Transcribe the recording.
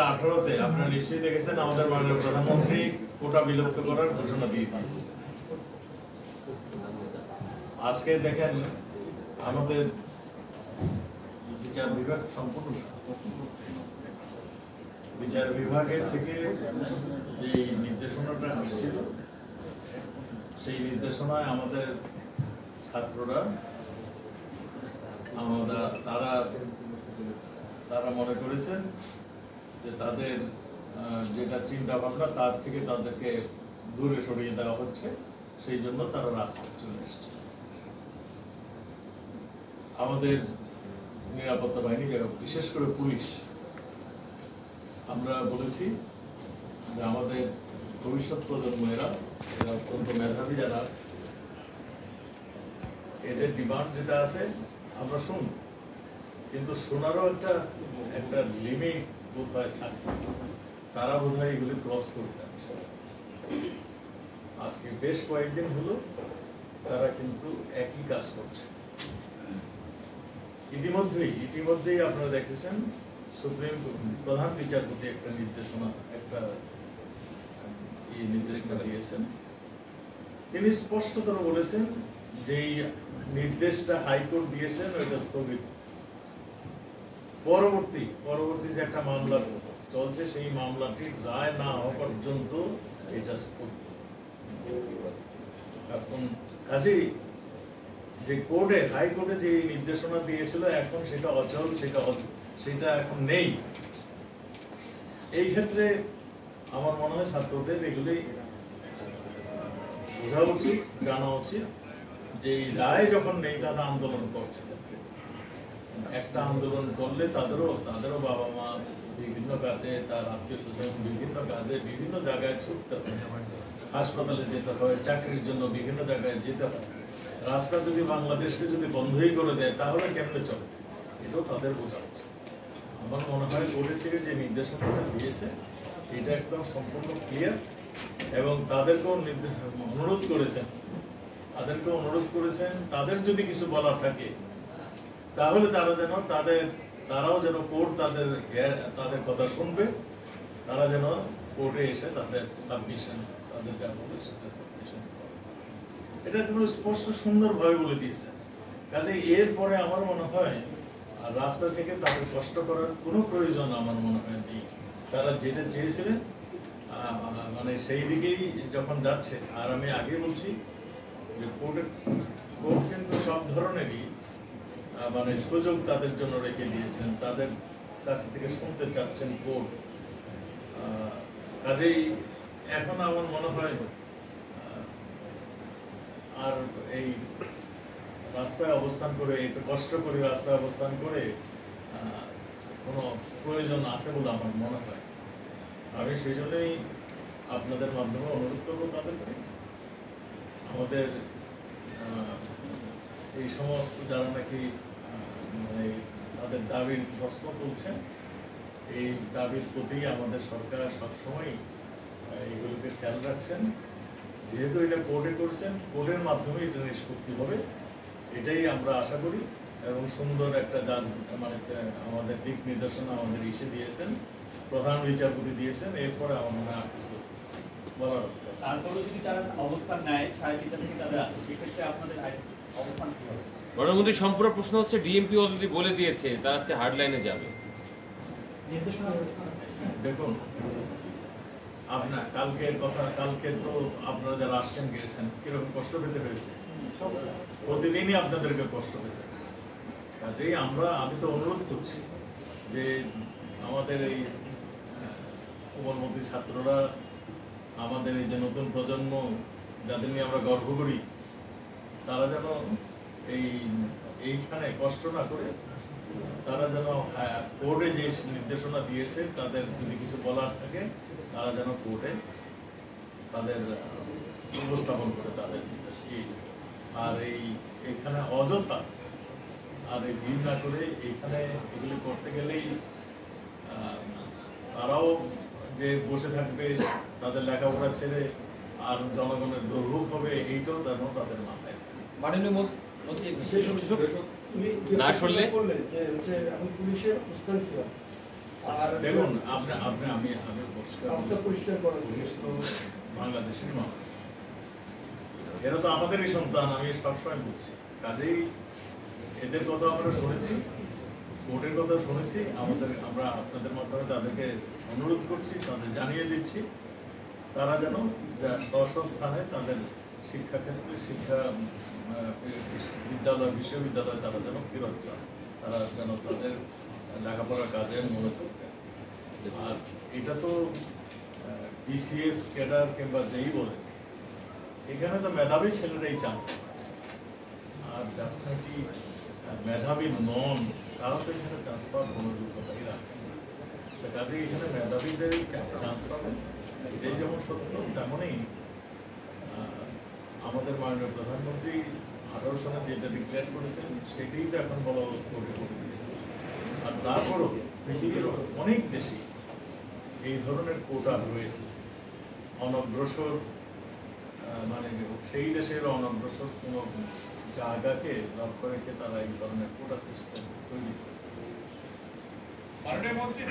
2018-তে আপনারা নিশ্চয়ই দেখেছেন আমাদের মাননীয় প্রধানমন্ত্রী কোটা বিলুপ্ত করার ঘোষণা দিয়ে দিয়েছে। আজকে দেখেন আমাদের বিচার বিভাগ সম্পূর্ণ বিচার বিভাগের থেকে যে নির্দেশনাটা আসছিল সেই নির্দেশনায় আমাদের ছাত্ররা তারা মনে করেছেন যে তাদের যেটা চিন্তা ভাবনা তার থেকে তাদেরকে দূরে সরিয়ে দেওয়া হচ্ছে, সেই জন্য তারা রাস্তায় চলে এসছে। আমাদের নিরাপত্তা বাহিনী, বিশেষ করে পুলিশ, আমরা বলেছি যে আমাদের ভবিষ্যৎ প্রজন্ম এরা অত্যন্ত মেধাবী, যারা এদের ডিমান্ড যেটা আছে আমরা শুন, কিন্তু শোনারও একটা লিমিট বোধ হয় থাকে। তারা বোধ হয় এগুলি ক্রস করে যাচ্ছে। আজকে বেশ কয়েকদিন হলো তারা কিন্তু একই কাজ করছে। ইতিমধ্যেই আপনারা দেখেছেন সুপ্রিম প্রধান বিচারপতি একটা নির্দেশনা দিয়েছেন। তিনি স্পষ্টতর বলেছেন যে নির্দেশটা হাইকোর্ট দিয়েছেন ওইটা স্থগিত। পরবর্তী যে একটা মামলা চলছে সেই মামলাটির রায় না হওয়া পর্যন্ত এটা স্থগিত। এখন কাজেই যে হাইকোর্টে যে নির্দেশনা দিয়েছিল এখন সেটা অচল, সেটা এখন নেই। এই ক্ষেত্রে আমার মনে হয় ছাত্রদের এগুলি বোঝা উচিত, জানা উচিত যে এই রায় যখন নেই তারা আন্দোলন করছে। একটা আন্দোলন করলে তাদেরও বাবা মা বিভিন্ন কাজে, তার আত্মীয় স্বজন বিভিন্ন কাজে বিভিন্ন জায়গায় ছুটতে হয়, হাসপাতালে যেতে হয়, চাকরির জন্য বিভিন্ন জায়গায় যেতে হয়। রাস্তা যদি বাংলাদেশকে যদি বন্ধই করে দেয় তাহলে কেমনে চলে, এটাও তাদের বোঝা উচিত। আমার মনে হয় কোর্টের থেকে যে নির্দেশনাটা দিয়েছে এটা একদম সম্পূর্ণ ক্লিয়ার, এবং তাদেরকেও অনুরোধ করেছেন তাদের যদি কিছু বলার থাকে তাহলে তারাও যেন কোর্ট তাদের কথা শুনবে, তারা যেন কোর্টে এসে তাদের সাবমিশন, তাদের যা বলে সেটা সাবমিশন, এটা একদম স্পষ্ট সুন্দরভাবে বলে দিয়েছেন। কাজে এরপরে আমার মনে হয় আর রাস্তা থেকে তাদের কষ্ট করার কোনো প্রয়োজন আমার মনে হয় নেই। তারা যেটা চেয়েছিলেন মানে সেই দিকেই যখন যাচ্ছে। আর আমি আগে বলছি যে কোর্ট কিন্তু সব ধরনেরই মানে সুযোগ তাদের জন্য রেখে দিয়েছেন, তাদের কাছ থেকে শুনতে চাচ্ছেন কোর্ট। কাজেই এখন আমার মনে হয় আর এই রাস্তায় অবস্থান করে, একটু কষ্ট করে রাস্তায় অবস্থান করে কোনো প্রয়োজন আছে বলে আমার মনে হয়। আমি সেই জন্যই আপনাদের মাধ্যমে অনুরোধ করবো তাদেরকে, আমাদের এই সমস্ত যারা নাকি মানে তাদের দাবির প্রশ্ন তুলছেন, এই দাবির প্রতি আমাদের সরকার সবসময় এইগুলোকে খেয়াল রাখছেন। যেহেতু এটা কোর্টে করছেন, কোর্টের মাধ্যমে এটা নিষ্পত্তি হবে, এটাই আমরা আশা করি। এবং সুন্দর একটা মানে আমাদের দিক নির্দেশনা আমাদের দিয়েছেন, প্রধান বিচারপতি দিয়েছেন। এরপরে আমার মনে হয় কিছু বলার, তারপরে যদি তারা অবস্থান নেয় 3:30 থেকে তাদের আছে, সেক্ষেত্রে আপনাদের অবস্থান কি হবে? প্রধানমন্ত্রী সম্পূর্ণ প্রশ্ন হচ্ছে, ডিএমপি অলরেডি বলে দিয়েছে তারা আজকে হার্ডলাইনে যাবে। দেখুন কালকে তো আপনারা যারা আসছেন গিয়েছেন কিরকম কষ্ট পেতে হয়েছে, প্রতিদিনই আপনাদেরকে কষ্ট পেতে হয়েছে। কাজেই আমি তো অনুরোধ করছি যে আমাদের এই কোমলমতি ছাত্ররা, আমাদের এই যে নতুন প্রজন্ম যাদের নিয়ে আমরা গর্ব করি, তারা যেন এইখানে কষ্ট না করে তারা যেন কোর্টে যে নির্দেশনা দিয়েছে তাদের যদি কিছু বলার থাকে তারা যেন কোর্টে তাদের উপস্থাপন করে তাদের নির্দেশ। আর এইখানে অযথা আর এই ভিড় না করে এইখানে এগুলি করতে গেলেই তারাও যে বসে থাকবে, তাদের লেখাপড়া ছেড়ে আর জনগণের দুর্ভোগ হবে, এইটাও যেন তাদের মাথায় থাকে। না শুনলে পুলিশের অবস্থান ছিল আর দেখুন আমি পরিষ্কার রাস্তা পরিষ্কার করা পুলিশ তো বাংলাদেশের মানুষ, এরা তো আমাদেরই সন্তান, আমি সবসময় বলছি। কাজেই এদের কথা আমরা শুনেছি, কোর্টের কথা শুনেছি, আমরা আপনাদের মাধ্যমে তাদেরকে অনুরোধ করছি, তাদের জানিয়ে দিচ্ছি তারা যেন স্ব স্থানে তাদের শিক্ষাক্ষেত্রে বিদ্যালয় বিশ্ববিদ্যালয়ে তারা যেন ফেরত চান, তারা যেন তাদের লেখাপড়ার কাজে মূলত। আর এটা তো বিসিএস ক্যাডার কিংবা যেই বলে, এখানে তো মেধাবী ছেলেরাই চান্স পায়, আর যারা নাকি মেধাবী নন তারা তো এখানে চান্স পাওয়ার কোনো যোগ্যতাই রাখে না। কাজে এখানে মেধাবীদেরই চান্স পাবে, এটাই যেমন সত্য, তেমনই আমাদের মাননীয় প্রধানমন্ত্রী 18 সালে যেটা ডিক্লেয়ার করেছেন সেটাই তো এখন বলা করে দিয়েছে। আর তারপরও পৃথিবীর অনেক দেশে এই ধরনের কোটা রয়েছে। অনগ্রসর মানে সেই দেশের অনগ্রসর কোনো জায়গাকে লক্ষ্য রেখে তারা এই ধরনের কোটা সিস্টেম তৈরি করেছে। মাননীয় মন্ত্রী